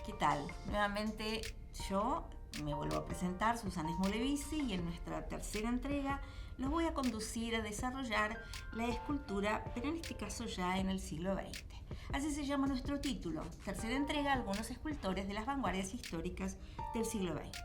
¿qué tal? Nuevamente yo me vuelvo a presentar, Susana Smolevisi, y en nuestra tercera entrega los voy a conducir a desarrollar la escultura, pero en este caso ya en el siglo XX. Así se llama nuestro título, tercera entrega, algunos escultores de las vanguardias históricas del siglo XX.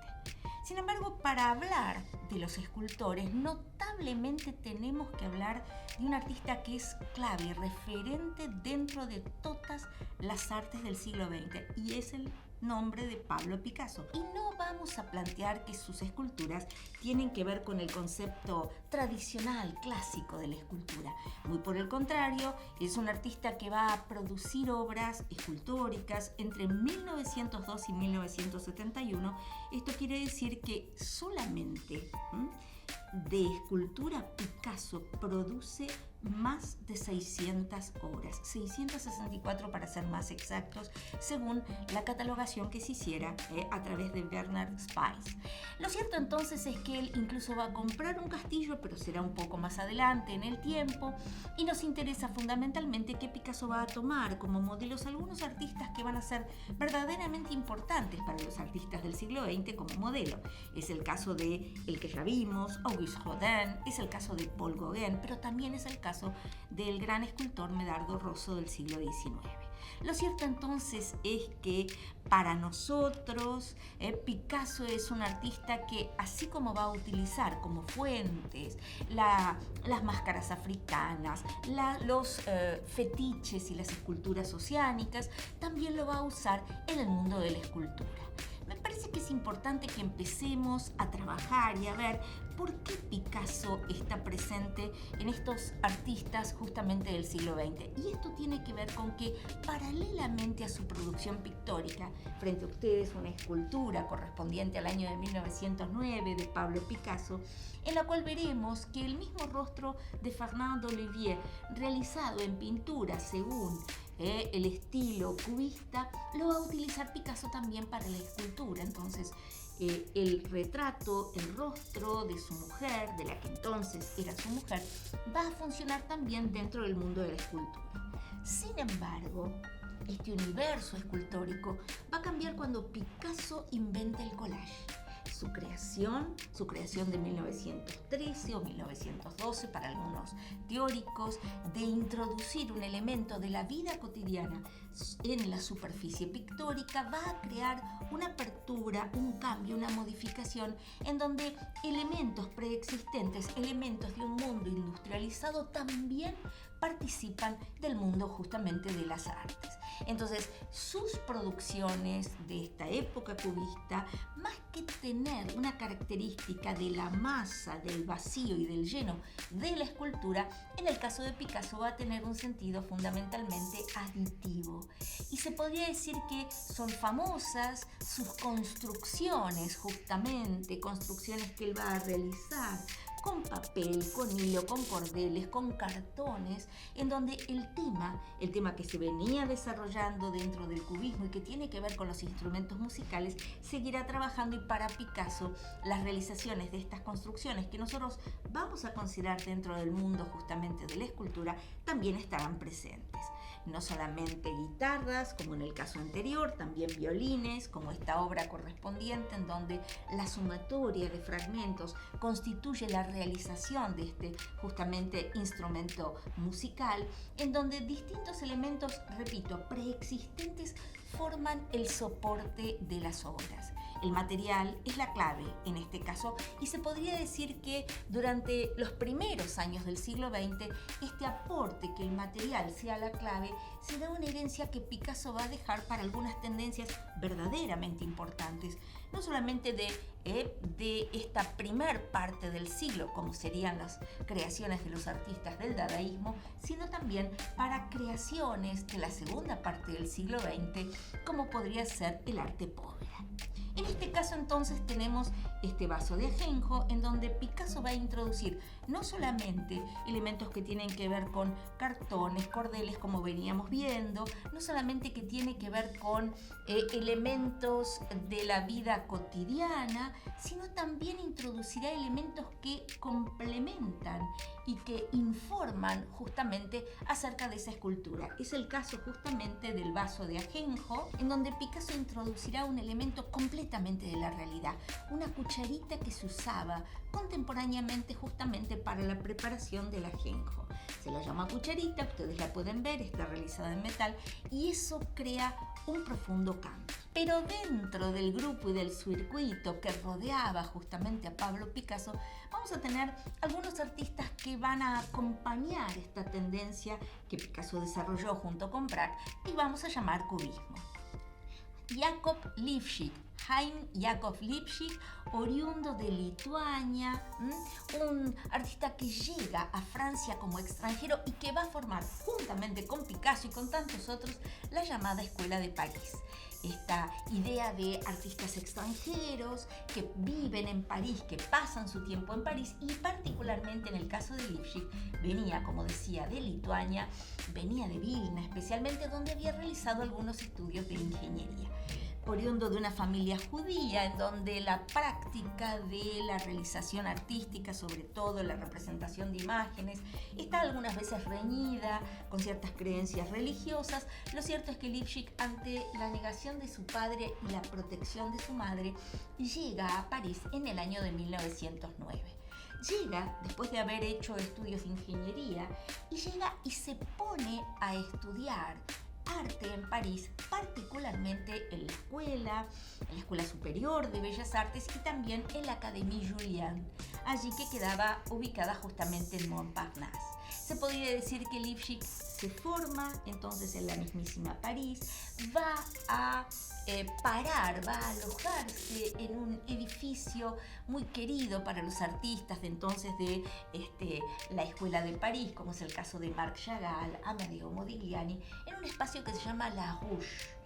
Sin embargo, para hablar de los escultores, notablemente tenemos que hablar de un artista que es clave y referente dentro de todas las artes del siglo XX, y es el nombre de Pablo Picasso. Y no vamos a plantear que sus esculturas tienen que ver con el concepto tradicional, clásico de la escultura. Muy por el contrario, es un artista que va a producir obras escultóricas entre 1902 y 1971. Esto quiere decir que solamente de escultura Picasso produce más de 600 obras, 664 para ser más exactos, según la catalogación que se hiciera a través de Bernard Spies. Lo cierto entonces es que él incluso va a comprar un castillo, pero será un poco más adelante en el tiempo, y nos interesa fundamentalmente que Picasso va a tomar como modelos algunos artistas que van a ser verdaderamente importantes para los artistas del siglo XX como modelo. Es el caso de el que ya vimos, Auguste Rodin, es el caso de Paul Gauguin, pero también es el caso del gran escultor Medardo Rosso del siglo XIX. Lo cierto entonces es que para nosotros Picasso es un artista que, así como va a utilizar como fuentes las máscaras africanas, los fetiches y las esculturas oceánicas, también lo va a usar en el mundo de la escultura. Me parece que es importante que empecemos a trabajar y a ver por qué Picasso está presente en estos artistas justamente del siglo XX. Y esto tiene que ver con que, paralelamente a su producción pictórica, frente a ustedes una escultura correspondiente al año de 1909 de Pablo Picasso, en la cual veremos que el mismo rostro de Fernand Olivier, realizado en pintura según el estilo cubista, lo va a utilizar Picasso también para la escultura. Entonces, el retrato, el rostro de su mujer, de la que entonces era su mujer, va a funcionar también dentro del mundo de la escultura. Sin embargo, este universo escultórico va a cambiar cuando Picasso inventa el collage. Su creación de 1913 o 1912 para algunos teóricos, de introducir un elemento de la vida cotidiana en la superficie pictórica, va a crear una apertura, un cambio, una modificación en donde elementos preexistentes, elementos de un mundo industrializado también participan del mundo justamente de las artes. Entonces, sus producciones de esta época cubista, más que tener una característica de la masa, del vacío y del lleno de la escultura, en el caso de Picasso va a tener un sentido fundamentalmente aditivo. Y se podría decir que son famosas sus construcciones, justamente, construcciones que él va a realizar con papel, con hilo, con cordeles, con cartones, en donde el tema que se venía desarrollando dentro del cubismo y que tiene que ver con los instrumentos musicales, seguirá trabajando, y para Picasso las realizaciones de estas construcciones que nosotros vamos a considerar dentro del mundo justamente de la escultura también estarán presentes. No solamente guitarras, como en el caso anterior, también violines, como esta obra correspondiente en donde la sumatoria de fragmentos constituye la realización de este justamente instrumento musical, en donde distintos elementos, repito, preexistentes forman el soporte de las obras. El material es la clave en este caso, y se podría decir que durante los primeros años del siglo XX este aporte, que el material sea la clave, será una herencia que Picasso va a dejar para algunas tendencias verdaderamente importantes, no solamente de esta primer parte del siglo, como serían las creaciones de los artistas del dadaísmo, sino también para creaciones de la segunda parte del siglo XX, como podría ser el arte povera. En este caso entonces tenemos este vaso de ajenjo, en donde Picasso va a introducir no solamente elementos que tienen que ver con cartones, cordeles, como veníamos viendo, no solamente que tiene que ver con elementos de la vida cotidiana, sino también introducirá elementos que complementan y que informan justamente acerca de esa escultura. Es el caso justamente del vaso de ajenjo, en donde Picasso introducirá un elemento completamente de la realidad, una cucharita que se usaba contemporáneamente justamente para la preparación del ajenjo. Se la llama cucharita, ustedes la pueden ver, está realizada en metal y eso crea un profundo cambio. Pero dentro del grupo y del circuito que rodeaba justamente a Pablo Picasso, vamos a tener algunos artistas que van a acompañar esta tendencia que Picasso desarrolló junto con Braque y vamos a llamar cubismo. Jakob Lifshitz, Chaim Jakob Lifshitz, oriundo de Lituania, un artista que llega a Francia como extranjero y que va a formar, juntamente con Picasso y con tantos otros, la llamada Escuela de París. Esta idea de artistas extranjeros que viven en París, que pasan su tiempo en París, y particularmente en el caso de Lifshitz, venía, como decía, de Lituania, venía de Vilna especialmente, donde había realizado algunos estudios de ingeniería. Oriundo de una familia judía, en donde la práctica de la realización artística, sobre todo la representación de imágenes, está algunas veces reñida con ciertas creencias religiosas. Lo cierto es que Lifshitz, ante la negación de su padre y la protección de su madre, llega a París en el año de 1909. Llega después de haber hecho estudios de ingeniería y llega y se pone a estudiar arte en París, particularmente en la Escuela Superior de Bellas Artes y también en la Académie Julian, allí que quedaba ubicada justamente en Montparnasse. Se podría decir que Lifshitz se forma entonces en la mismísima París, va a va a alojarse en un edificio muy querido para los artistas de entonces de la Escuela de París, como es el caso de Marc Chagall, Amedeo Modigliani, en un espacio que se llama La Ruche,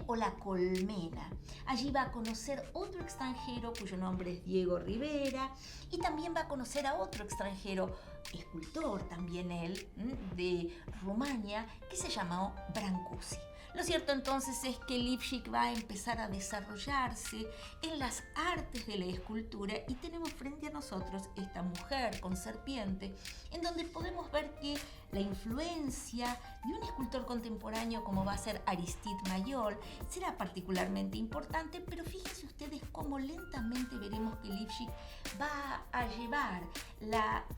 o La Colmena. Allí va a conocer otro extranjero cuyo nombre es Diego Rivera y también va a conocer a otro extranjero, escultor también él, de Rumania, que se llamó Brancusi. Lo cierto entonces es que Lifshitz va a empezar a desarrollarse en las artes de la escultura y tenemos frente a nosotros esta mujer con serpiente, en donde podemos ver que la influencia de un escultor contemporáneo como va a ser Aristide Maillol será particularmente importante, pero fíjense ustedes cómo lentamente veremos que Lifshitz va a llevar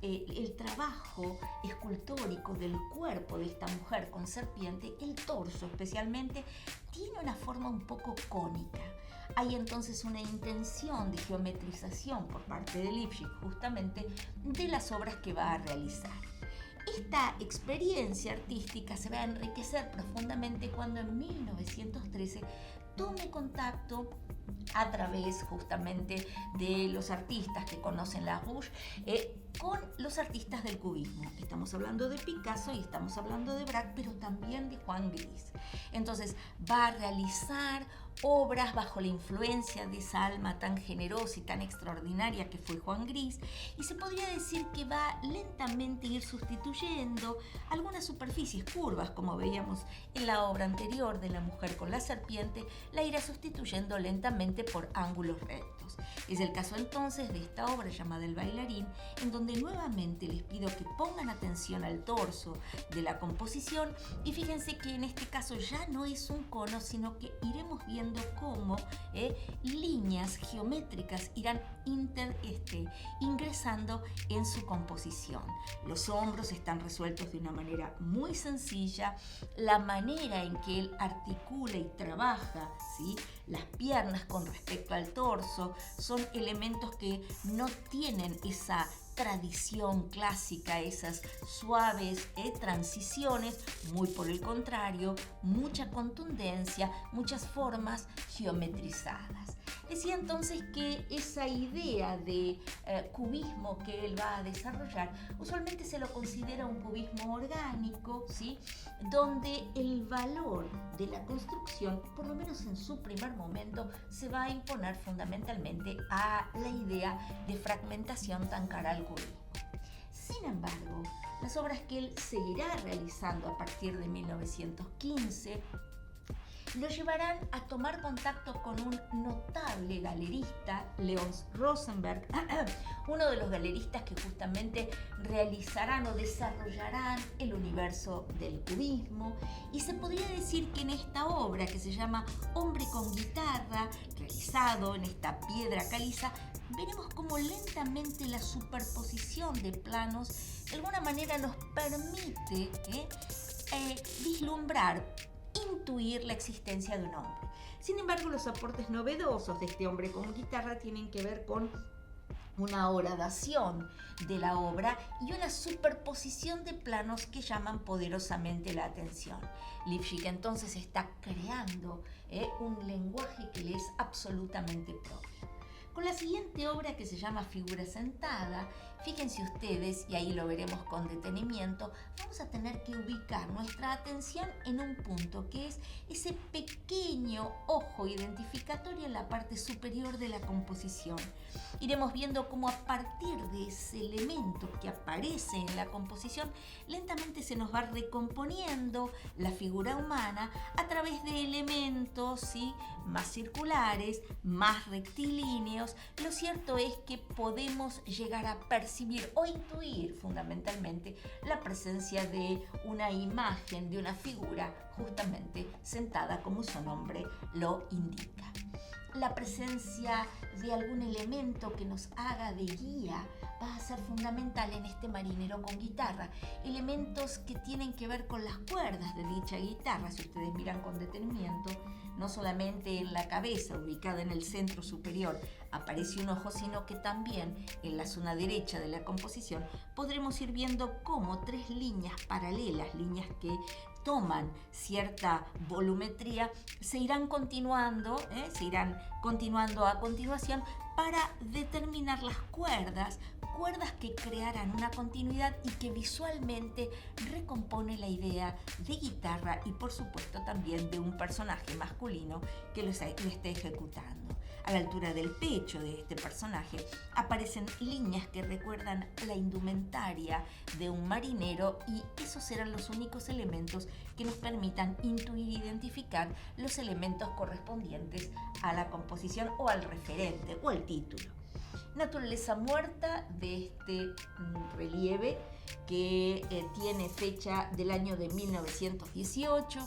el trabajo escultórico del cuerpo de esta mujer con serpiente, el torso especialmente, tiene una forma un poco cónica. Hay entonces una intención de geometrización por parte de Lifshitz justamente de las obras que va a realizar. Esta experiencia artística se va a enriquecer profundamente cuando en 1913 tome contacto a través justamente de los artistas que conocen la Rouge con los artistas del cubismo. Estamos hablando de Picasso y estamos hablando de Braque, pero también de Juan Gris. Entonces va a realizar obras bajo la influencia de esa alma tan generosa y tan extraordinaria que fue Juan Gris, y se podría decir que va lentamente a ir sustituyendo algunas superficies curvas, como veíamos en la obra anterior de la mujer con la serpiente, la irá sustituyendo lentamente por ángulos rectos. Es el caso entonces de esta obra llamada El bailarín, en donde nuevamente les pido que pongan atención al torso de la composición y fíjense que en este caso ya no es un cono, sino que iremos viendo cómo líneas geométricas irán ingresando en su composición. Los hombros están resueltos de una manera muy sencilla, la manera en que él articula y trabaja, ¿sí?, las piernas con respecto al torso son elementos que no tienen esa tradición clásica, esas suaves transiciones, muy por el contrario, mucha contundencia, muchas formas geometrizadas. Decía entonces que esa idea de cubismo que él va a desarrollar usualmente se lo considera un cubismo orgánico, ¿sí? Donde el valor de la construcción, por lo menos en su primer momento, se va a imponer fundamentalmente a la idea de fragmentación tan cara al cubismo. Sin embargo, las obras que él seguirá realizando a partir de 1915 lo llevarán a tomar contacto con un notable galerista, Leons Rosenberg, uno de los galeristas que justamente realizarán o desarrollarán el universo del cubismo, y se podría decir que en esta obra, que se llama Hombre con guitarra, realizado en esta piedra caliza, veremos cómo lentamente la superposición de planos de alguna manera nos permite vislumbrar, intuir la existencia de un hombre. Sin embargo, los aportes novedosos de este hombre con guitarra tienen que ver con una horadación de la obra y una superposición de planos que llaman poderosamente la atención. Lipschitz entonces está creando un lenguaje que le es absolutamente propio. Con la siguiente obra, que se llama Figura sentada, fíjense ustedes, y ahí lo veremos con detenimiento, vamos a tener que ubicar nuestra atención en un punto que es ese pequeño ojo identificatorio en la parte superior de la composición. Iremos viendo cómo a partir de ese elemento que aparece en la composición, lentamente se nos va recomponiendo la figura humana a través de elementos, ¿sí?, más circulares, más rectilíneos. Lo cierto es que podemos llegar a percibir o intuir fundamentalmente la presencia de una imagen, de una figura justamente sentada, como su nombre lo indica. La presencia de algún elemento que nos haga de guía va a ser fundamental en este marinero con guitarra. Elementos que tienen que ver con las cuerdas de dicha guitarra. Si ustedes miran con detenimiento, no solamente en la cabeza, ubicada en el centro superior, aparece un ojo, sino que también en la zona derecha de la composición podremos ir viendo cómo tres líneas paralelas, líneas que toman cierta volumetría, se irán continuando a continuación para determinar las cuerdas que crearán una continuidad y que visualmente recompone la idea de guitarra y por supuesto también de un personaje masculino que lo esté ejecutando. A la altura del pecho de este personaje aparecen líneas que recuerdan la indumentaria de un marinero, y esos serán los únicos elementos que nos permitan intuir e identificar los elementos correspondientes a la composición o al referente o al título. Naturaleza muerta de este relieve, que tiene fecha del año de 1918,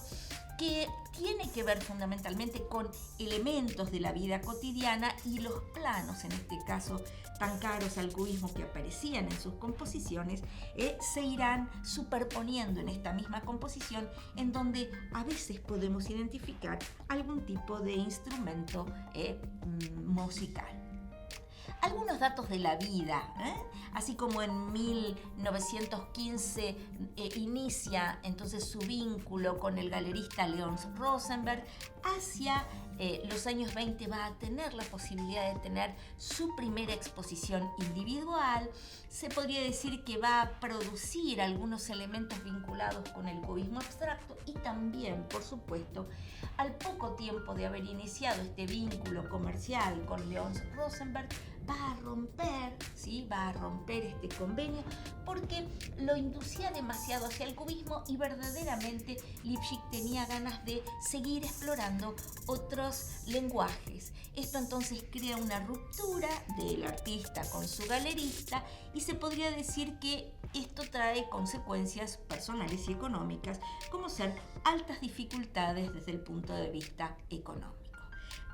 que tiene que ver fundamentalmente con elementos de la vida cotidiana, y los planos, en este caso tan caros al cubismo que aparecían en sus composiciones, se irán superponiendo en esta misma composición, en donde a veces podemos identificar algún tipo de instrumento musical. Algunos datos de la vida, así como en 1915 inicia entonces su vínculo con el galerista Leons Rosenberg, hacia los años 20 va a tener la posibilidad de tener su primera exposición individual. Se podría decir que va a producir algunos elementos vinculados con el cubismo abstracto, y también, por supuesto, al poco tiempo de haber iniciado este vínculo comercial con Leons Rosenberg, va a romper este convenio porque lo inducía demasiado hacia el cubismo, y verdaderamente Lipschitz tenía ganas de seguir explorando otros lenguajes. Esto entonces crea una ruptura del artista con su galerista, y se podría decir que esto trae consecuencias personales y económicas, como ser altas dificultades desde el punto de vista económico.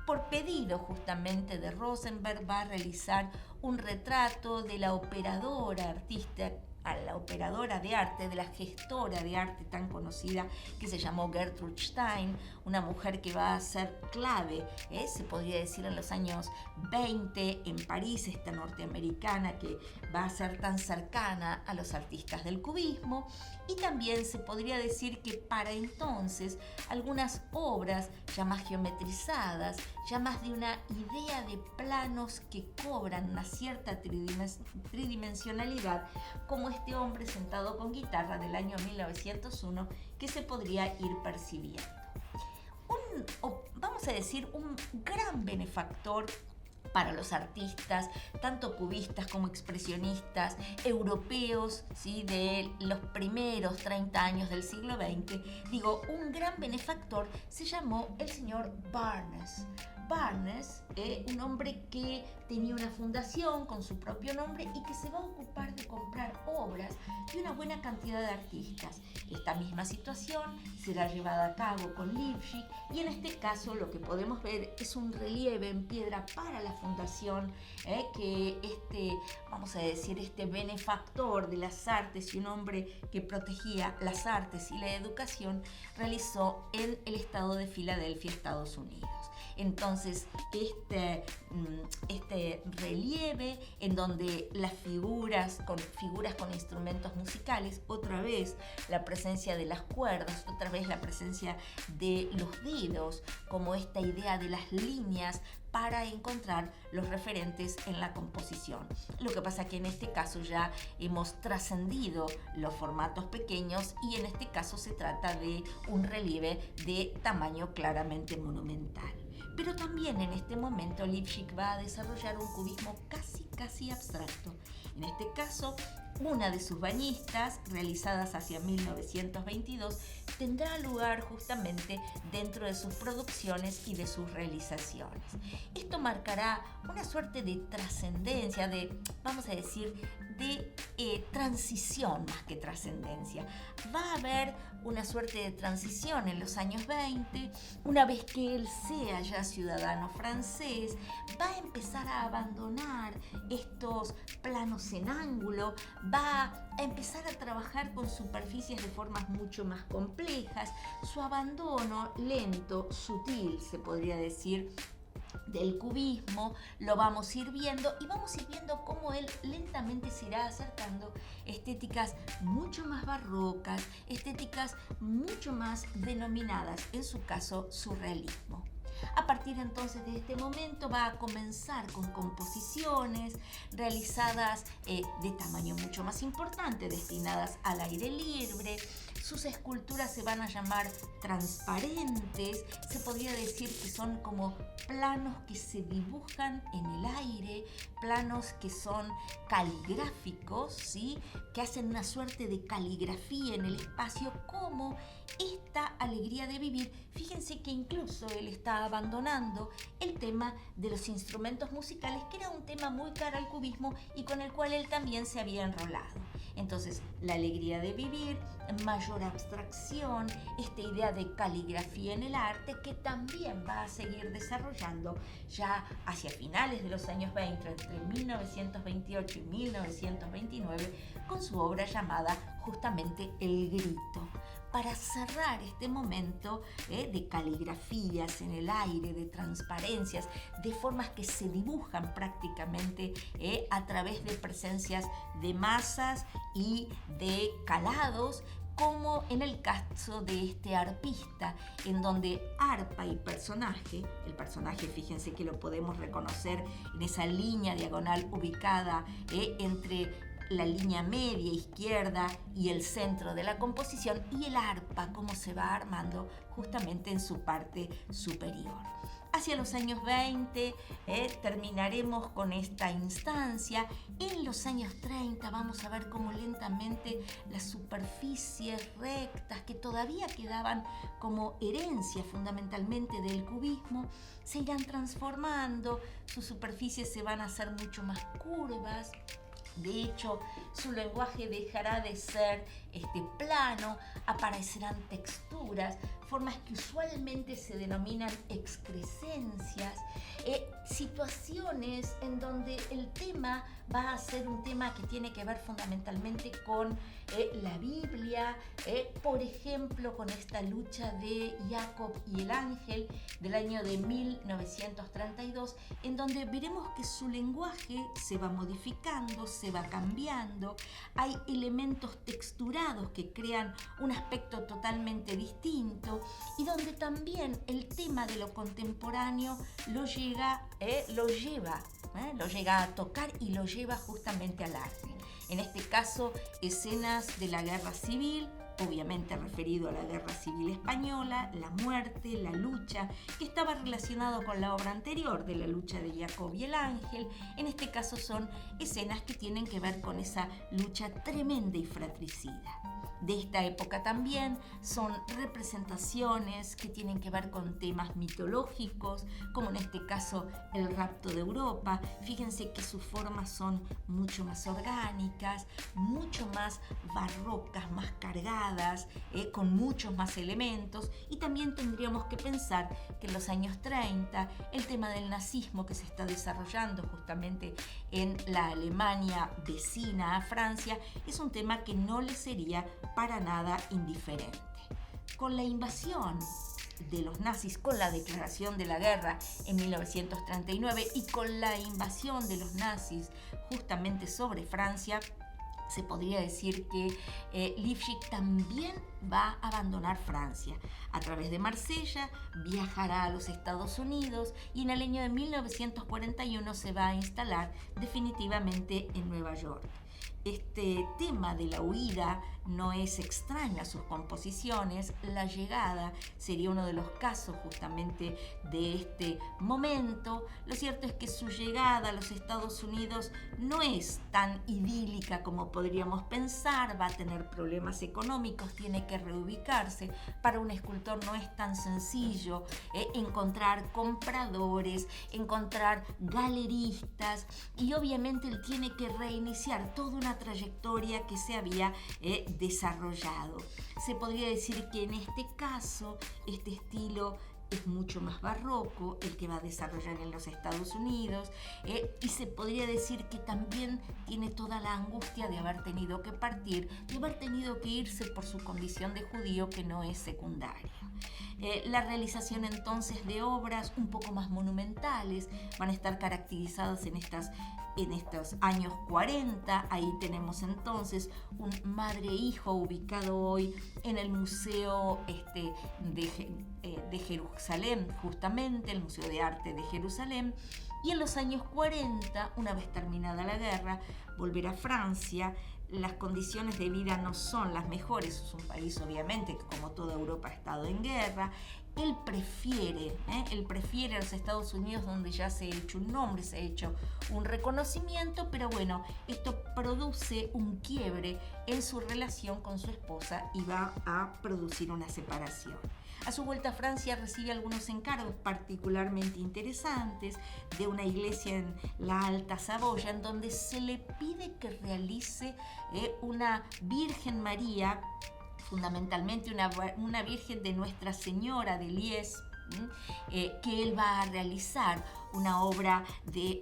Por pedido justamente de Rosenberg, va a realizar un retrato de la operadora artista, a la operadora de arte, de la gestora de arte tan conocida que se llamó Gertrude Stein, una mujer que va a ser clave, se podría decir en los años 20 en París, esta norteamericana que va a ser tan cercana a los artistas del cubismo. Y también se podría decir que para entonces algunas obras ya más geometrizadas, ya más de una idea de planos que cobran una cierta tridimensionalidad, como este hombre sentado con guitarra del año 1901 que se podría ir percibiendo. Vamos a decir, un gran benefactor para los artistas, tanto cubistas como expresionistas, europeos, ¿sí?, de los primeros 30 años del siglo XX. Digo, un gran benefactor se llamó el señor Barnes. Barnes, un hombre que tenía una fundación con su propio nombre y que se va a ocupar de comprar obras de una buena cantidad de artistas. Esta misma situación será llevada a cabo con Lipschitz, y en este caso lo que podemos ver es un relieve en piedra para la fundación que vamos a decir, este benefactor de las artes y un hombre que protegía las artes y la educación realizó en el estado de Filadelfia, Estados Unidos. Entonces, este relieve en donde las figuras con instrumentos musicales, otra vez la presencia de las cuerdas, otra vez la presencia de los dedos, como esta idea de las líneas para encontrar los referentes en la composición. Lo que pasa que en este caso ya hemos trascendido los formatos pequeños y en este caso se trata de un relieve de tamaño claramente monumental. Pero también en este momento Lipschitz va a desarrollar un cubismo casi abstracto. En este caso, una de sus bañistas, realizadas hacia 1922, tendrá lugar justamente dentro de sus producciones y de sus realizaciones. Esto marcará una suerte de trascendencia, vamos a decir, de transición más que trascendencia. Va a haber una suerte de transición en los años 20, una vez que él sea ya ciudadano francés, va a empezar a abandonar estos planos en ángulo, va a empezar a trabajar con superficies de formas mucho más complejas. Su abandono lento, sutil, se podría decir, del cubismo, lo vamos a ir viendo y vamos a ir viendo cómo él lentamente se irá acercando estéticas mucho más barrocas, estéticas mucho más denominadas, en su caso, surrealismo. A partir entonces de este momento va a comenzar con composiciones realizadas de tamaño mucho más importante, destinadas al aire libre. Sus esculturas se van a llamar transparentes, se podría decir que son como planos que se dibujan en el aire, planos que son caligráficos, ¿sí?, que hacen una suerte de caligrafía en el espacio, como esta alegría de vivir. Fíjense que incluso él está abandonando el tema de los instrumentos musicales, que era un tema muy caro al cubismo y con el cual él también se había enrolado. Entonces, la alegría de vivir, mayor abstracción, esta idea de caligrafía en el arte, que también va a seguir desarrollando ya hacia finales de los años 20, entre 1928 y 1929, con su obra llamada justamente El Grito. Para cerrar este momento de caligrafías en el aire, de transparencias, de formas que se dibujan prácticamente a través de presencias de masas y de calados, como en el caso de este arpista, en donde arpa y personaje, el personaje, fíjense que lo podemos reconocer en esa línea diagonal ubicada entre la línea media izquierda y el centro de la composición, y el arpa, cómo se va armando justamente en su parte superior. Hacia los años 20 terminaremos con esta instancia. En los años 30 vamos a ver cómo lentamente las superficies rectas, que todavía quedaban como herencia fundamentalmente del cubismo, se irán transformando, sus superficies se van a hacer mucho más curvas. De hecho, su lenguaje dejará de ser plano, aparecerán texturas, formas que usualmente se denominan excrescencias, situaciones en donde el tema va a ser un tema que tiene que ver fundamentalmente con la Biblia, por ejemplo, con esta lucha de Jacob y el ángel del año de 1932, en donde veremos que su lenguaje se va modificando, se va cambiando, hay elementos texturados que crean un aspecto totalmente distinto, pasado y donde también el tema de lo contemporáneo lo lleva a tocar y lo lleva justamente al arte. En este caso, escenas de la guerra civil, obviamente referido a la Guerra Civil Española, la muerte, la lucha, que estaba relacionado con la obra anterior de la lucha de Jacob y el ángel. En este caso son escenas que tienen que ver con esa lucha tremenda y fratricida. De esta época también son representaciones que tienen que ver con temas mitológicos, como en este caso el rapto de Europa. Fíjense que sus formas son mucho más orgánicas, mucho más barrocas, más cargadas, con muchos más elementos. Y también tendríamos que pensar que en los años 30 el tema del nazismo que se está desarrollando justamente en la Alemania vecina a Francia es un tema que no le sería para nada indiferente. Con la invasión de los nazis, con la declaración de la guerra en 1939 y con la invasión de los nazis justamente sobre Francia, se podría decir que Lifshitz también va a abandonar Francia. A través de Marsella viajará a los Estados Unidos y en el año de 1941 se va a instalar definitivamente en Nueva York. Este tema de la huida no es extraño a sus composiciones. La llegada sería uno de los casos justamente de este momento. Lo cierto es que su llegada a los Estados Unidos no es tan idílica como podríamos pensar. Va a tener problemas económicos, tiene que reubicarse. Para un escultor no es tan sencillo encontrar compradores, encontrar galeristas, y obviamente él tiene que reiniciar toda una trayectoria que se había desarrollado. Se podría decir que en este caso este estilo es mucho más barroco, el que va a desarrollar en los Estados Unidos, y se podría decir que también tiene toda la angustia de haber tenido que partir, de haber tenido que irse por su condición de judío, que no es secundaria. La realización entonces de obras un poco más monumentales van a estar caracterizadas en estos años 40. Ahí tenemos entonces un madre-hijo ubicado hoy en el Museo de Jerusalén, justamente el Museo de Arte de Jerusalén. Y en los años 40, una vez terminada la guerra, volver a Francia. Las condiciones de vida no son las mejores, es un país obviamente que como toda Europa ha estado en guerra. Él prefiere a los Estados Unidos, donde ya se ha hecho un nombre, se ha hecho un reconocimiento, pero bueno, esto produce un quiebre en su relación con su esposa y va a producir una separación. A su vuelta a Francia recibe algunos encargos particularmente interesantes de una iglesia en la Alta Saboya, en donde se le pide que realice una Virgen María, fundamentalmente una Virgen de Nuestra Señora de Liesse, que él va a realizar una obra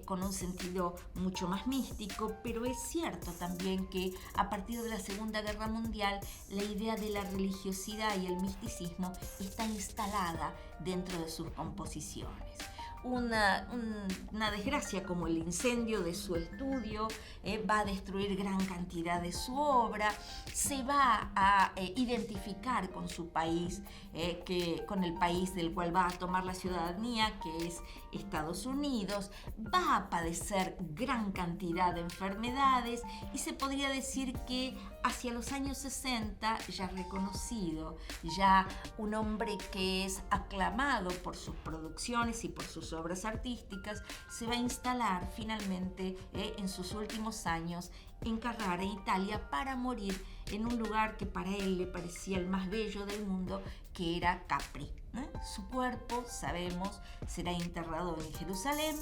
con un sentido mucho más místico, pero es cierto también que a partir de la Segunda Guerra Mundial la idea de la religiosidad y el misticismo está instalada dentro de sus composiciones. Una desgracia como el incendio de su estudio va a destruir gran cantidad de su obra. Se va a identificar con su país, con el país del cual va a tomar la ciudadanía, que es Estados Unidos. Va a padecer gran cantidad de enfermedades y se podría decir que hacia los años 60, ya reconocido, ya un hombre que es aclamado por sus producciones y por sus obras artísticas, se va a instalar finalmente en sus últimos años en Carrara, Italia, para morir en un lugar que para él le parecía el más bello del mundo, que era Capri. Su cuerpo, sabemos, será enterrado en Jerusalén,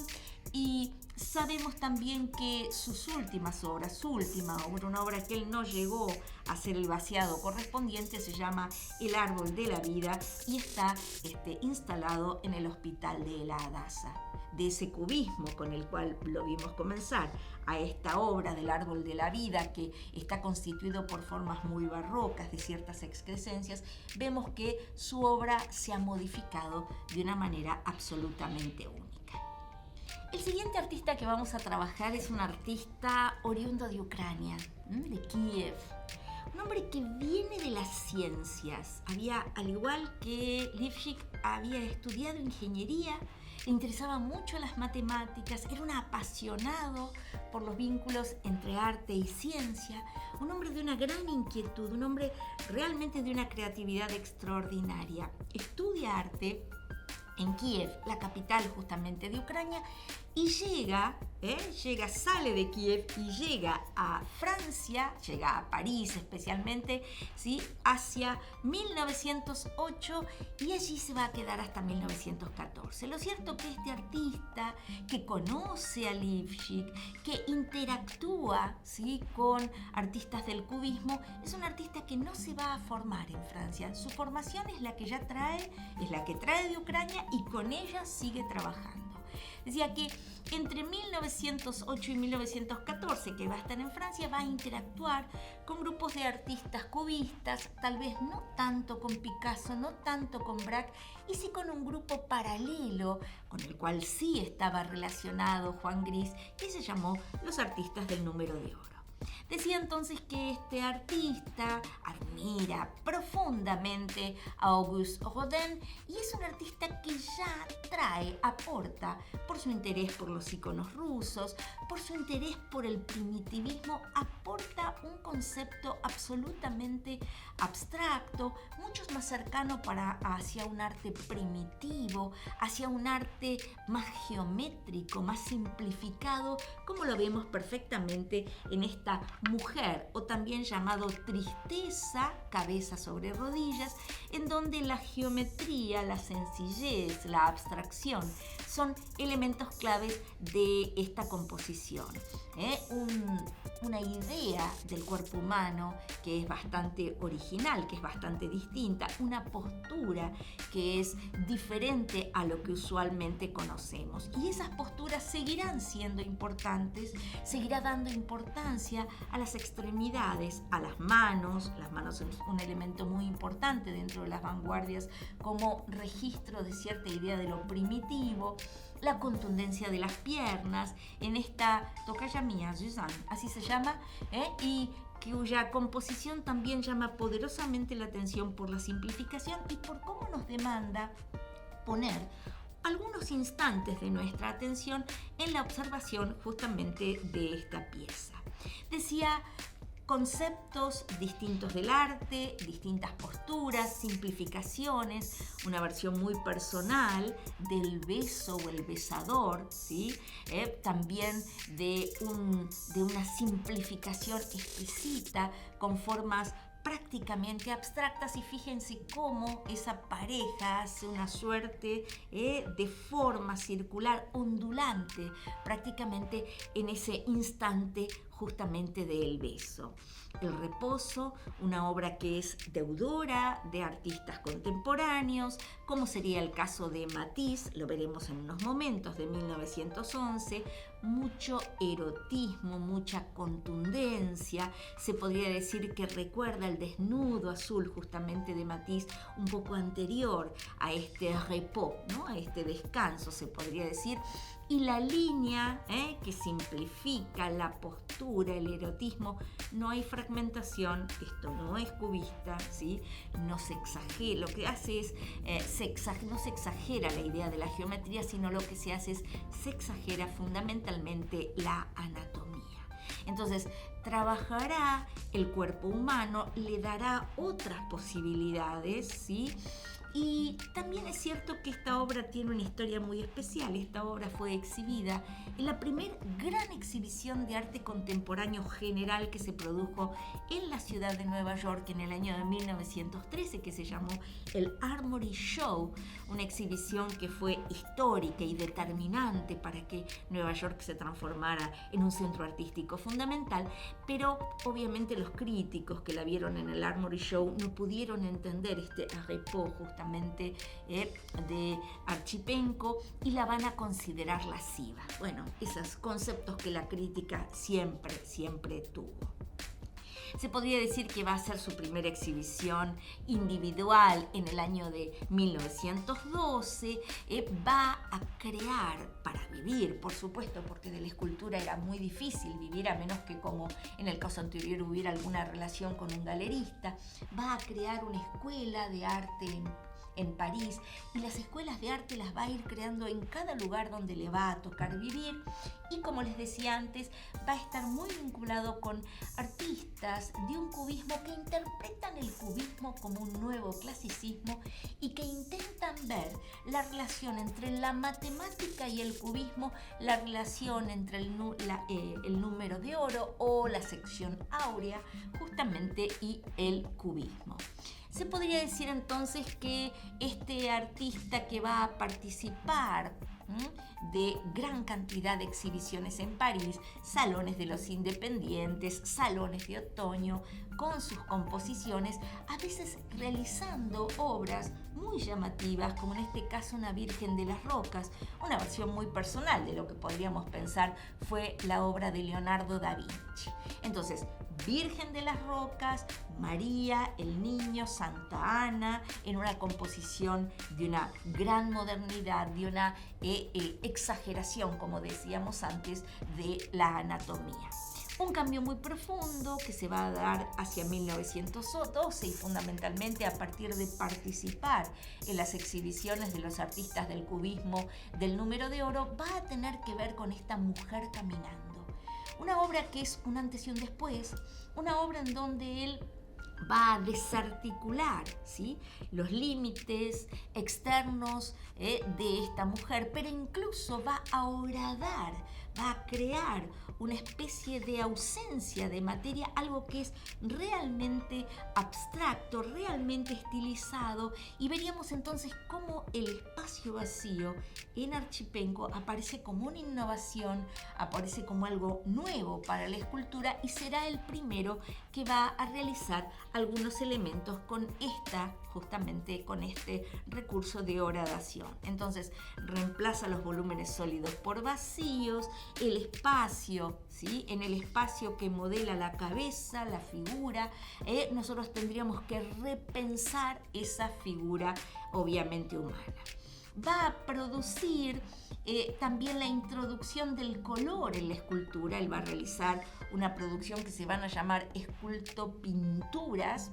y sabemos también que sus últimas obras, su última obra, una obra que él no llegó a hacer el vaciado correspondiente, se llama El Árbol de la Vida y está instalado en el Hospital de la Hadassah. De ese cubismo con el cual lo vimos comenzar a esta obra del Árbol de la Vida, que está constituido por formas muy barrocas de ciertas excrescencias, vemos que su obra se ha modificado de una manera absolutamente única. El siguiente artista que vamos a trabajar es un artista oriundo de Ucrania, de Kiev. un hombre que viene de las ciencias. Al igual que Lifshitz, había estudiado ingeniería, le interesaban mucho las matemáticas, era un apasionado por los vínculos entre arte y ciencia, un hombre de una gran inquietud, un hombre realmente de una creatividad extraordinaria. Estudia arte en Kiev, la capital justamente de Ucrania, y sale de Kiev y llega a Francia, llega a París especialmente, ¿sí? Hacia 1908, y allí se va a quedar hasta 1914. Lo cierto que este artista que conoce a Lifshitz, que interactúa, ¿sí?, con artistas del cubismo, es un artista que no se va a formar en Francia. Su formación es la que trae de Ucrania, y con ella sigue trabajando. Decía que entre 1908 y 1914, que va a estar en Francia, va a interactuar con grupos de artistas cubistas, tal vez no tanto con Picasso, no tanto con Braque, y sí con un grupo paralelo con el cual sí estaba relacionado Juan Gris, que se llamó Los Artistas del Número de Oro. Decía entonces que este artista admira profundamente a Auguste Rodin, y es un artista que ya aporta por su interés por los iconos rusos, por su interés por el primitivismo, aporta un concepto absolutamente abstracto, mucho más cercano hacia un arte primitivo, hacia un arte más geométrico, más simplificado, como lo vemos perfectamente en esta mujer, o también llamado Tristeza, cabeza sobre rodillas, en donde la geometría, la sencillez, la abstracción son elementos claves de esta composición. Una idea del cuerpo humano que es bastante original, que es bastante distinta, una postura que es diferente a lo que usualmente conocemos. Y esas posturas seguirán siendo importantes, seguirá dando importancia a las extremidades, a las manos. Las manos son un elemento muy importante dentro de las vanguardias como registro de cierta idea de lo primitivo, la contundencia de las piernas, en esta tocaya mía, Suzanne, así se llama, y cuya composición también llama poderosamente la atención por la simplificación y por cómo nos demanda poner algunos instantes de nuestra atención en la observación justamente de esta pieza. Decía: conceptos distintos del arte, distintas posturas, simplificaciones, una versión muy personal del beso o el besador, ¿sí? También de una simplificación exquisita con formas prácticamente abstractas, y fíjense cómo esa pareja hace una suerte de forma circular ondulante prácticamente en ese instante justamente del beso. El reposo, una obra que es deudora de artistas contemporáneos, como sería el caso de Matisse, lo veremos en unos momentos, de 1911, mucho erotismo, mucha contundencia. Se podría decir que recuerda el desnudo azul justamente de Matisse, un poco anterior a este repos, ¿no?, a este descanso, se podría decir. Y la línea que simplifica la postura, el erotismo, no hay fragmentación, esto no es cubista, ¿sí? No se exagera, lo que hace es, no se exagera la idea de la geometría, sino lo que se hace es, se exagera fundamentalmente la anatomía. Entonces, trabajará el cuerpo humano, le dará otras posibilidades, ¿sí? Y también es cierto que esta obra tiene una historia muy especial. Esta obra fue exhibida en la primera gran exhibición de arte contemporáneo general que se produjo en la ciudad de Nueva York en el año de 1913, que se llamó el Armory Show, una exhibición que fue histórica y determinante para que Nueva York se transformara en un centro artístico fundamental, pero obviamente los críticos que la vieron en el Armory Show no pudieron entender este repos justamente de Archipenko, y la van a considerar lasciva. Bueno, esos conceptos que la crítica siempre tuvo. Se podría decir que va a ser su primera exhibición individual en el año de 1912. Va a crear para vivir, por supuesto, porque de la escultura era muy difícil vivir, a menos que, como en el caso anterior, hubiera alguna relación con un galerista. Va a crear una escuela de arte en París, y las escuelas de arte las va a ir creando en cada lugar donde le va a tocar vivir, y como les decía antes, va a estar muy vinculado con artistas de un cubismo que interpretan el cubismo como un nuevo clasicismo y que intentan ver la relación entre la matemática y el cubismo, la relación entre el número de oro o la sección áurea justamente y el cubismo. Se podría decir entonces que este artista que va a participar de gran cantidad de exhibiciones en París, salones de los independientes, salones de otoño, con sus composiciones, a veces realizando obras muy llamativas, como en este caso una Virgen de las Rocas, una versión muy personal de lo que podríamos pensar fue la obra de Leonardo da Vinci. Entonces, Virgen de las Rocas, María, el Niño, Santa Ana, en una composición de una gran modernidad, de una exageración, como decíamos antes, de la anatomía. Un cambio muy profundo que se va a dar hacia 1912 y fundamentalmente a partir de participar en las exhibiciones de los artistas del cubismo del número de oro, va a tener que ver con esta mujer caminando. Una obra que es un antes y un después, una obra en donde él va a desarticular, ¿sí?, los límites externos de esta mujer, pero incluso va a horadar, va a crear una especie de ausencia de materia, algo que es realmente abstracto, realmente estilizado, y veríamos entonces cómo el espacio vacío en Archipenko aparece como una innovación, aparece como algo nuevo para la escultura, y será el primero que va a realizar algunos elementos justamente con este recurso de horadación. Entonces reemplaza los volúmenes sólidos por vacíos, el espacio, ¿sí?, en el espacio que modela la cabeza, la figura, nosotros tendríamos que repensar esa figura obviamente humana. Va a producir también la introducción del color en la escultura. Él va a realizar una producción que se van a llamar escultopinturas.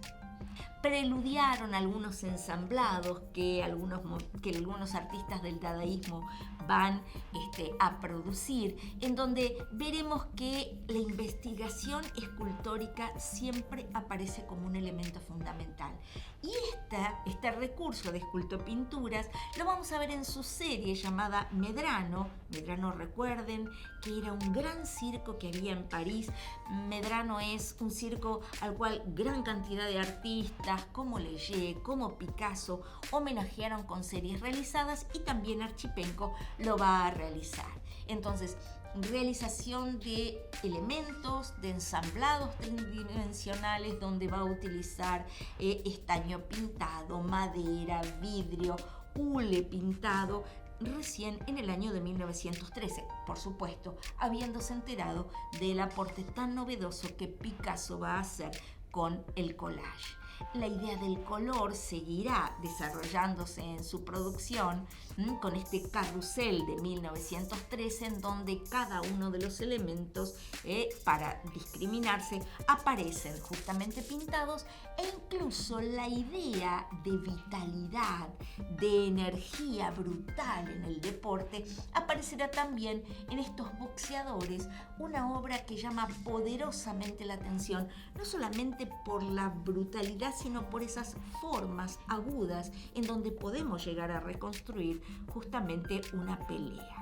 Preludiaron algunos ensamblados que algunos artistas del dadaísmo van a producir, en donde veremos que la investigación escultórica siempre aparece como un elemento fundamental. Y este recurso de escultopinturas lo vamos a ver en su serie llamada Medrano. Medrano, recuerden que era un gran circo que había en París. Medrano es un circo al cual gran cantidad de artistas como Leger, como Picasso, homenajearon con series realizadas, y también Archipenko lo va a realizar. Entonces, realización de elementos, de ensamblados tridimensionales, donde va a utilizar estaño pintado, madera, vidrio, hule pintado, recién en el año de 1913, por supuesto, habiéndose enterado del aporte tan novedoso que Picasso va a hacer con el collage. La idea del color seguirá desarrollándose en su producción con este carrusel de 1913, en donde cada uno de los elementos, para discriminarse, aparecen justamente pintados, e incluso la idea de vitalidad, de energía brutal en el deporte aparecerá también en estos boxeadores, una obra que llama poderosamente la atención, no solamente por la brutalidad, sino por esas formas agudas en donde podemos llegar a reconstruir justamente una pelea.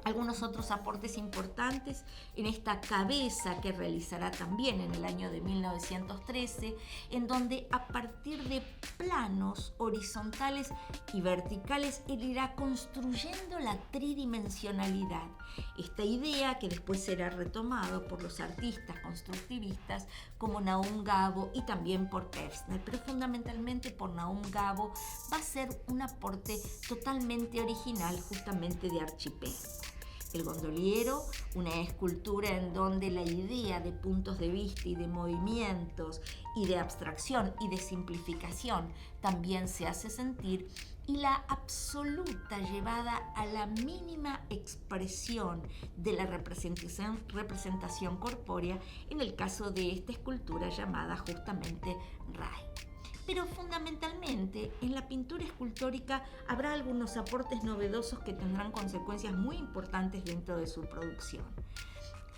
Algunos otros aportes importantes en esta cabeza que realizará también en el año de 1913, en donde a partir de planos horizontales y verticales él irá construyendo la tridimensionalidad. Esta idea que después será retomado por los artistas constructivistas como Nahum Gabo y también por Pevsner, pero fundamentalmente por Nahum Gabo, va a ser un aporte totalmente original justamente de Archipenko. El Gondoliero, una escultura en donde la idea de puntos de vista y de movimientos y de abstracción y de simplificación también se hace sentir, y la absoluta llevada a la mínima expresión de la representación corpórea en el caso de esta escultura llamada justamente Rai. Pero fundamentalmente en la pintura escultórica habrá algunos aportes novedosos que tendrán consecuencias muy importantes dentro de su producción.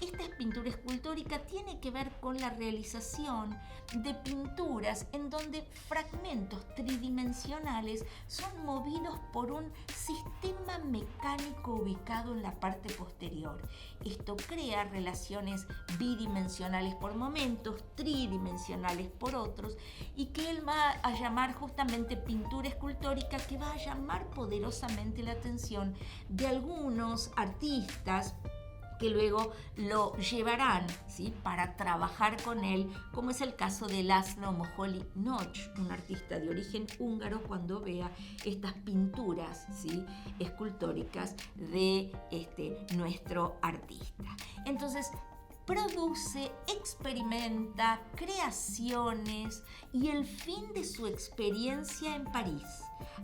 Esta pintura escultórica tiene que ver con la realización de pinturas en donde fragmentos tridimensionales son movidos por un sistema mecánico ubicado en la parte posterior. Esto crea relaciones bidimensionales por momentos, tridimensionales por otros, y que él va a llamar justamente pintura escultórica, que va a llamar poderosamente la atención de algunos artistas que luego lo llevarán, ¿sí?, para trabajar con él, como es el caso de László Moholy-Nagy, un artista de origen húngaro, cuando vea estas pinturas, ¿sí?, escultóricas de nuestro artista. Entonces, produce, experimenta creaciones y el fin de su experiencia en París.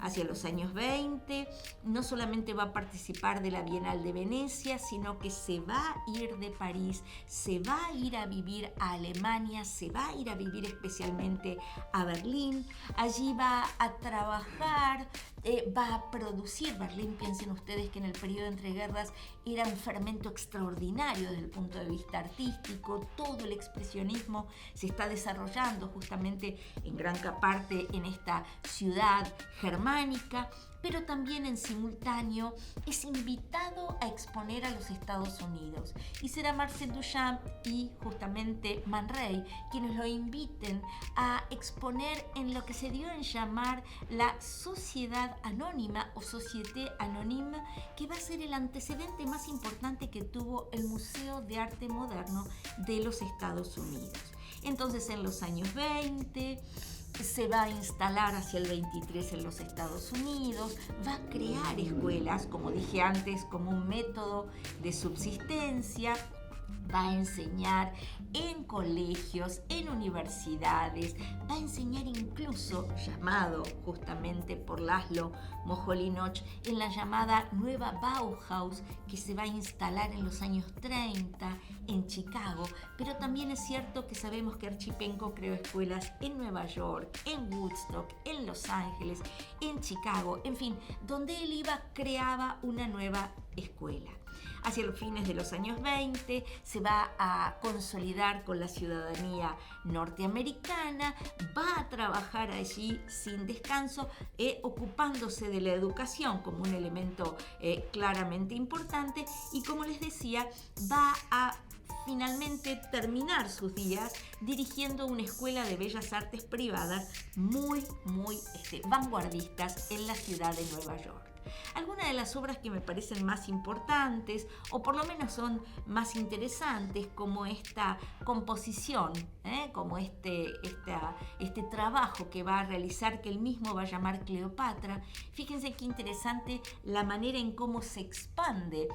Hacia los años 20, no solamente va a participar de la Bienal de Venecia, sino que se va a ir de París, se va a ir a vivir a Alemania, se va a ir a vivir especialmente a Berlín. Allí va a trabajar, va a producir. Berlín, piensen ustedes que en el periodo entre guerras era un fermento extraordinario desde el punto de vista artístico. Todo el expresionismo se está desarrollando justamente en gran parte en esta ciudad germánica, pero también en simultáneo es invitado a exponer a los Estados Unidos, y será Marcel Duchamp y justamente Man Ray quienes lo inviten a exponer en lo que se dio en llamar la Sociedad Anónima o Société Anonyme, que va a ser el antecedente más importante que tuvo el Museo de Arte Moderno de los Estados Unidos. Entonces, en los años 20 se va a instalar hacia el 23 en los Estados Unidos, va a crear escuelas, como dije antes, como un método de subsistencia, va a enseñar en colegios, en universidades, va a enseñar incluso, llamado justamente por László Moholy-Nagy, en la llamada Nueva Bauhaus, que se va a instalar en los años 30 en Chicago. Pero también es cierto que sabemos que Archipenko creó escuelas en Nueva York, en Woodstock, en Los Ángeles, en Chicago, en fin, donde él iba, creaba una nueva escuela. Hacia los fines de los años 20 se va a consolidar con la ciudadanía norteamericana, va a trabajar allí sin descanso, ocupándose de la educación como un elemento claramente importante, y como les decía, va a finalmente terminar sus días dirigiendo una escuela de bellas artes privadas muy vanguardistas en la ciudad de Nueva York. Algunas de las obras que me parecen más importantes, o por lo menos son más interesantes, como esta composición, como este trabajo que va a realizar, que él mismo va a llamar Cleopatra. Fíjense qué interesante la manera en cómo se expande,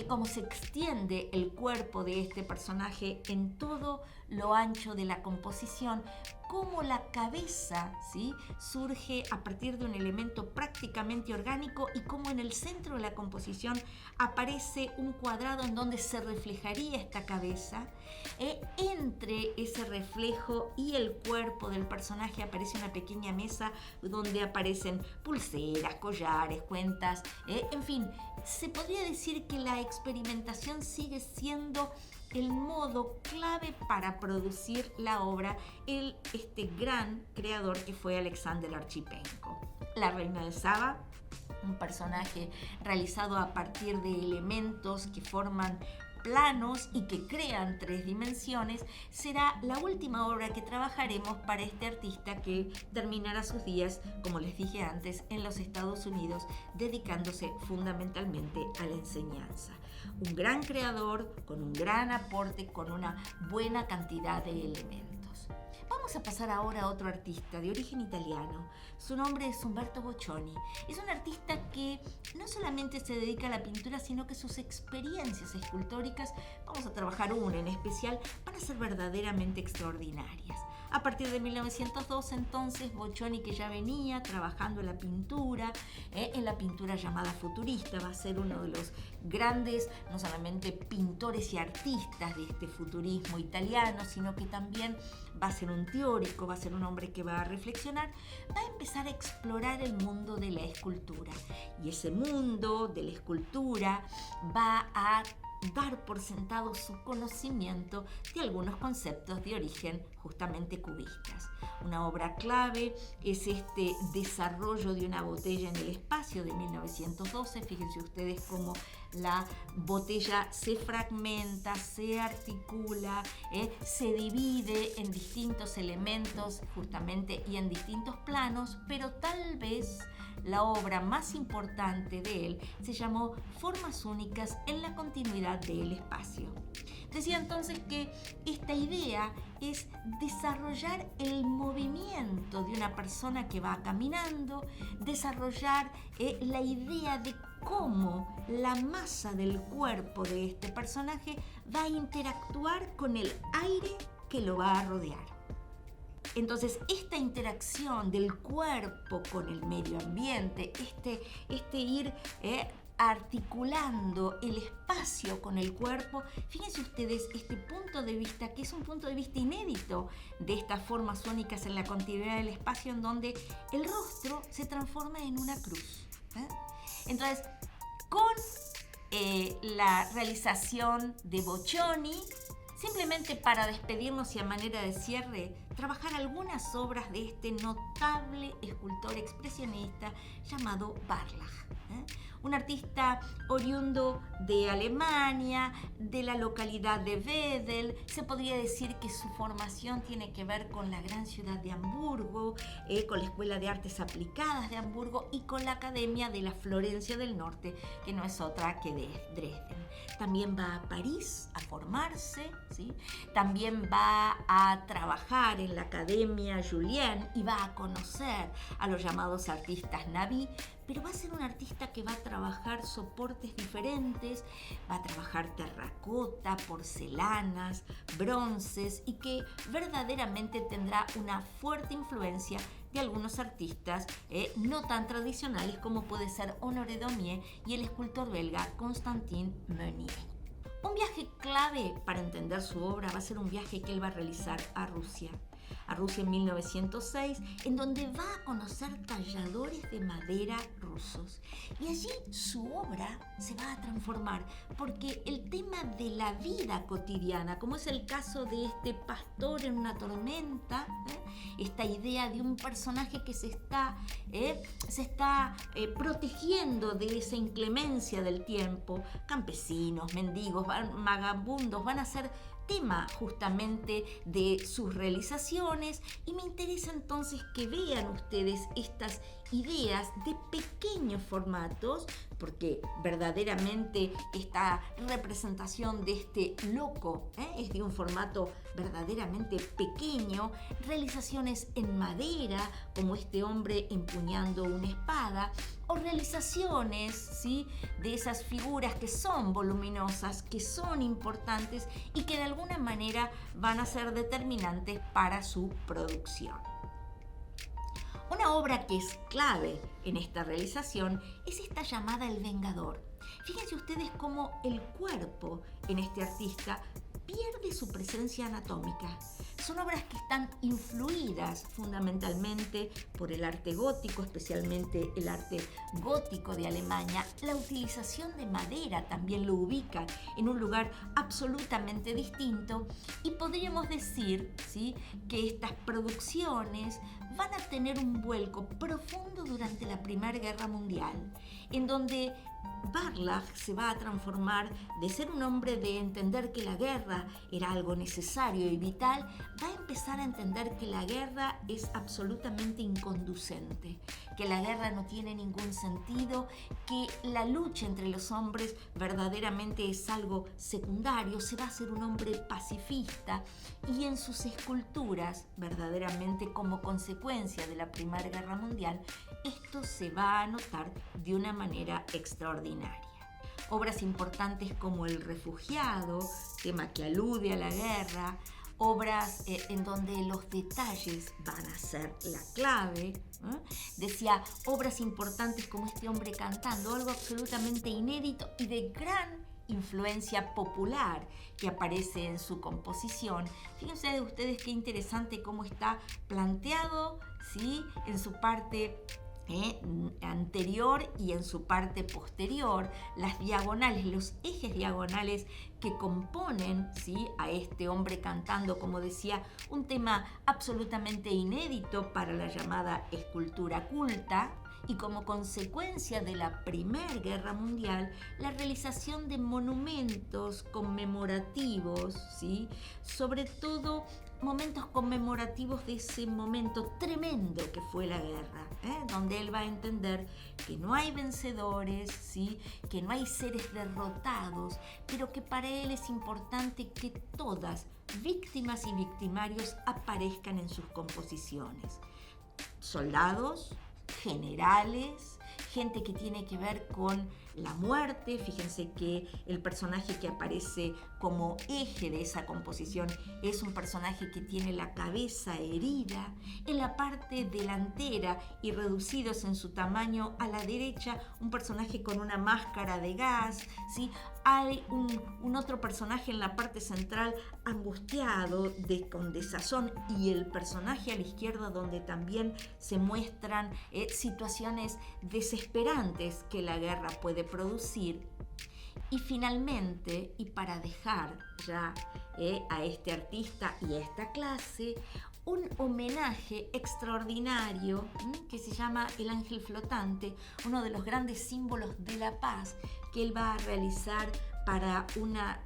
cómo se extiende el cuerpo de este personaje en todo lo ancho de la composición, cómo la cabeza, ¿sí?, surge a partir de un elemento prácticamente orgánico, y cómo en el centro de la composición aparece un cuadrado en donde se reflejaría esta cabeza. Entre ese reflejo y el cuerpo del personaje aparece una pequeña mesa donde aparecen pulseras, collares, cuentas, en fin, se podría decir que la experimentación sigue siendo el modo clave para producir la obra este gran creador que fue Alexander Archipenko. La Reina de Saba, un personaje realizado a partir de elementos que forman planos y que crean 3 dimensiones, será la última obra que trabajaremos para este artista, que terminará sus días, como les dije antes, en los Estados Unidos, dedicándose fundamentalmente a la enseñanza. Un gran creador, con un gran aporte, con una buena cantidad de elementos. Vamos Vamos a pasar ahora a otro artista de origen italiano. Su nombre es Umberto Boccioni. Es un artista que no solamente se dedica a la pintura, sino que sus experiencias escultóricas, vamos a trabajar una en especial, van a ser verdaderamente extraordinarias. A partir de 1902, entonces, Boccioni, que ya venía trabajando en la pintura llamada futurista, va a ser uno de los grandes, no solamente pintores y artistas de este futurismo italiano, sino que también va a ser un teórico, va a ser un hombre que va a reflexionar, va a empezar a explorar el mundo de la escultura. Y ese mundo de la escultura va a dar por sentado su conocimiento de algunos conceptos de origen justamente cubistas. Una obra clave es este desarrollo de una botella en el espacio de 1912. Fíjense ustedes cómo la botella se fragmenta, se articula, se divide en distintos elementos justamente y en distintos planos, pero tal vez la obra más importante de él se llamó Formas únicas en la continuidad del espacio. Decía entonces que esta idea es desarrollar el movimiento de una persona que va caminando, desarrollar la idea de cómo la masa del cuerpo de este personaje va a interactuar con el aire que lo va a rodear. Entonces, esta interacción del cuerpo con el medio ambiente, este ir articulando el espacio con el cuerpo, fíjense ustedes este punto de vista, que es un punto de vista inédito de estas formas únicas en la continuidad del espacio, en donde el rostro se transforma en una cruz. Entonces, con la realización de Boccioni, simplemente para despedirnos y a manera de cierre, trabajar algunas obras de este notable escultor expresionista llamado Barlach. Un artista oriundo de Alemania, de la localidad de Wedel. Se podría decir que su formación tiene que ver con la gran ciudad de Hamburgo, con la Escuela de Artes Aplicadas de Hamburgo y con la Academia de la Florencia del Norte, que no es otra que de Dresden. También va a París a formarse, ¿sí? También va a trabajar en la Academia Julian y va a conocer a los llamados artistas Navy, pero va a ser un artista que va a trabajar soportes diferentes, va a trabajar terracota, porcelanas, bronces y que verdaderamente tendrá una fuerte influencia de algunos artistas no tan tradicionales como puede ser Honoré Daumier y el escultor belga Constantin Meunier. Un viaje clave para entender su obra va a ser un viaje que él va a realizar a Rusia en 1906, en donde va a conocer talladores de madera rusos. Y allí su obra se va a transformar, porque el tema de la vida cotidiana, como es el caso de este pastor en una tormenta, esta idea de un personaje que se está protegiendo de esa inclemencia del tiempo, campesinos, mendigos, vagabundos, van a ser tema justamente de sus realizaciones, y me interesa entonces que vean ustedes estas ideas de pequeños formatos, porque verdaderamente esta representación de este loco es de un formato verdaderamente pequeño, realizaciones en madera como este hombre empuñando una espada, o realizaciones, ¿sí?, de esas figuras que son voluminosas, que son importantes y que de alguna manera van a ser determinantes para su producción. Una obra que es clave en esta realización es esta llamada El Vengador. Fíjense ustedes cómo el cuerpo en este artista pierde su presencia anatómica. Son obras que están influidas fundamentalmente por el arte gótico, especialmente el arte gótico de Alemania. La utilización de madera también lo ubica en un lugar absolutamente distinto, y podríamos decir, ¿sí?, que estas producciones van a tener un vuelco profundo durante la Primera Guerra Mundial, en donde Barlach se va a transformar de ser un hombre de entender que la guerra era algo necesario y vital, va a empezar a entender que la guerra es absolutamente inconducente, que la guerra no tiene ningún sentido, que la lucha entre los hombres verdaderamente es algo secundario. Se va a ser un hombre pacifista, y en sus esculturas, verdaderamente como consecuencia de la Primera Guerra Mundial, esto se va a notar de una manera extraordinaria. Obras importantes como El Refugiado, tema que alude a la guerra, obras en donde los detalles van a ser la clave. Decía, obras importantes como Este hombre cantando, algo absolutamente inédito y de gran influencia popular que aparece en su composición. Fíjense ustedes qué interesante cómo está planteado, ¿sí?, en su parte anterior y en su parte posterior, las diagonales, los ejes diagonales que componen, ¿sí?, a Este hombre cantando, como decía, un tema absolutamente inédito para la llamada escultura culta. Y como consecuencia de la Primera Guerra Mundial, la realización de monumentos conmemorativos, ¿sí?, sobre todo momentos conmemorativos de ese momento tremendo que fue la guerra, donde él va a entender que no hay vencedores, ¿sí?, que no hay seres derrotados, pero que para él es importante que todas, víctimas y victimarios, aparezcan en sus composiciones. Soldados, generales, gente que tiene que ver con la muerte. Fíjense que el personaje que aparece como eje de esa composición es un personaje que tiene la cabeza herida. En la parte delantera y reducidos en su tamaño a la derecha, un personaje con una máscara de gas, ¿sí? Hay un otro personaje en la parte central angustiado, con desazón, y el personaje a la izquierda donde también se muestran situaciones desesperantes que la guerra puede producir. Y finalmente, y para dejar ya a este artista y a esta clase, un homenaje extraordinario que se llama El Ángel Flotante, uno de los grandes símbolos de la paz que él va a realizar para una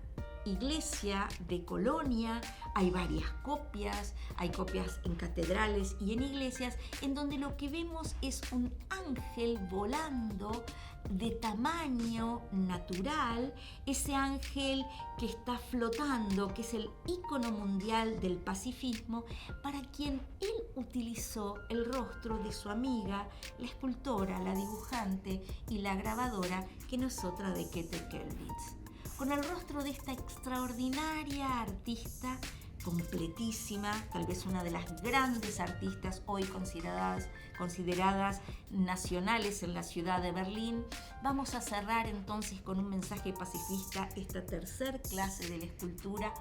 iglesia de Colonia. Hay varias copias, hay copias en catedrales y en iglesias, en donde lo que vemos es un ángel volando de tamaño natural, ese ángel que está flotando, que es el ícono mundial del pacifismo, para quien él utilizó el rostro de su amiga, la escultora, la dibujante y la grabadora, que no es otra de Käthe Koellwitz. Con el rostro de esta extraordinaria artista, completísima, tal vez una de las grandes artistas hoy consideradas nacionales en la ciudad de Berlín, vamos a cerrar entonces con un mensaje pacifista esta tercera clase de la escultura,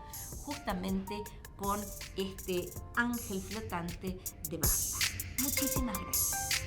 justamente con este ángel flotante de Barlach. Muchísimas gracias.